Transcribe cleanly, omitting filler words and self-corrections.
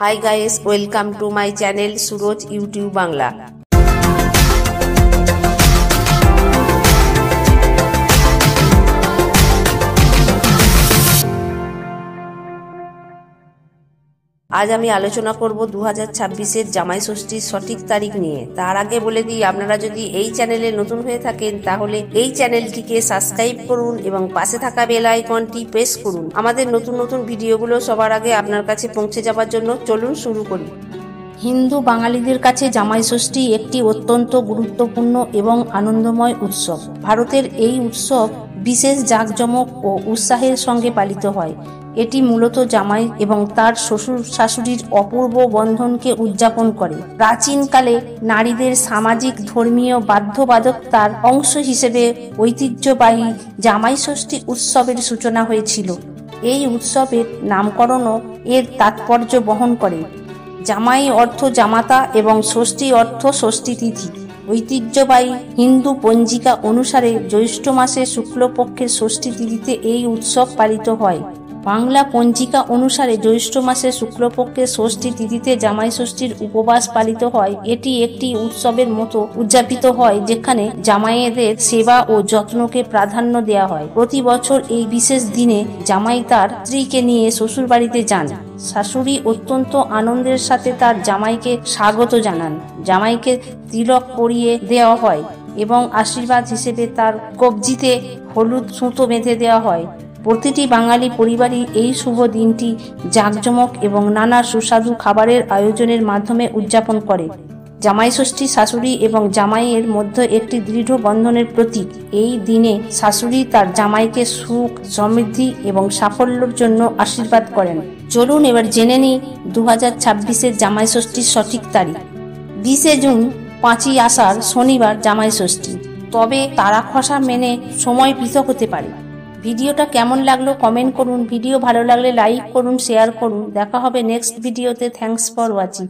Hi guys, welcome to my channel Suroj YouTube Bangla. আজ আমি আলোচনা করব 2026-এর জামাই ষষ্ঠীর সঠিক তারিখ নিয়ে। তার আগে বলে দিই, আপনারা যদি এই চ্যানেলে নতুন হয়ে থাকেন তাহলে এই চ্যানেলটিকে সাবস্ক্রাইব করুন এবং পাশে থাকা বেল আইকনটি প্রেস করুন আমাদের নতুন নতুন ভিডিওগুলো সবার আগে আপনার কাছে পৌঁছে যাওয়ার জন্য। চলুন শুরু করি। হিন্দু বাঙালিদের কাছে জামাই ষষ্ঠী একটি অত্যন্ত গুরুত্বপূর্ণ এবং আনন্দময় উৎসব। ভারতের এই উৎসব বিশেষ জাঁকজমক ও উৎসাহের সঙ্গে পালিত হয়। এটি মূলত জামাই এবং তার শ্বশুর শাশুড়ির অপূর্ব বন্ধনকে উদযাপন করে। প্রাচীনকালে নারীদের সামাজিক ধর্মীয় বাধ্যবাধকতার অংশ হিসেবে ঐতিহ্যবাহী জামাই ষষ্ঠী উৎসবের সূচনা হয়েছিল। এই উৎসবের নামকরণও এর তাৎপর্য বহন করে। জামাই অর্থ জামাতা এবং ষষ্ঠী অর্থ ষষ্ঠী তিথি। ঐতিহ্যবাহী হিন্দু পঞ্জিকা অনুসারে জ্যৈষ্ঠ মাসে শুক্লপক্ষের ষষ্ঠী তিথিতে এই উৎসব পালিত হয়। বাংলা পঞ্জিকা অনুসারে জ্যৈষ্ঠ মাসের শুক্লপক্ষের ষষ্ঠী তিথিতে জামাই ষষ্ঠীর উপবাস পালিত হয়। এটি একটি উৎসবের মতো উদযাপিত হয় যেখানে জামাইদের সেবা ও যত্নকে প্রাধান্য দেওয়া হয়। প্রতি বছর এই বিশেষ দিনে জামাই তার স্ত্রীকে নিয়ে শ্বশুর বাড়িতে যান। শাশুড়ি অত্যন্ত আনন্দের সাথে তার জামাইকে স্বাগত জানান। জামাইকে তিলক পরিয়ে দেওয়া হয় এবং আশীর্বাদ হিসেবে তার কবজিতে হলুদ সুতো বেঁধে দেওয়া হয়। প্রতিটি বাঙালি পরিবারই এই শুভ দিনটি জাঁকজমক এবং নানা সুস্বাদু খাবারের আয়োজনের মাধ্যমে উদযাপন করে। জামাই ষষ্ঠী শাশুড়ি এবং জামাইয়ের মধ্যে একটি দৃঢ় বন্ধনের প্রতীক। এই দিনে শাশুড়ি তার জামাইকে সুখ, সমৃদ্ধি এবং সাফল্যের জন্য আশীর্বাদ করেন। চলুন এবার জেনে নিই 2026-এর জামাই ষষ্ঠীর সঠিক তারিখ। 20 জুন 5ই আষাঢ় শনিবার জামাই ষষ্ঠী। তবে তারাখসা মেনে সময় পৃথক হতে পারে। ভিডিওটা কেমন লাগলো কমেন্ট করুন। ভিডিও ভালো লাগলে লাইক করুন, শেয়ার করুন। দেখা হবে নেক্সট ভিডিওতে। Thanks for watching.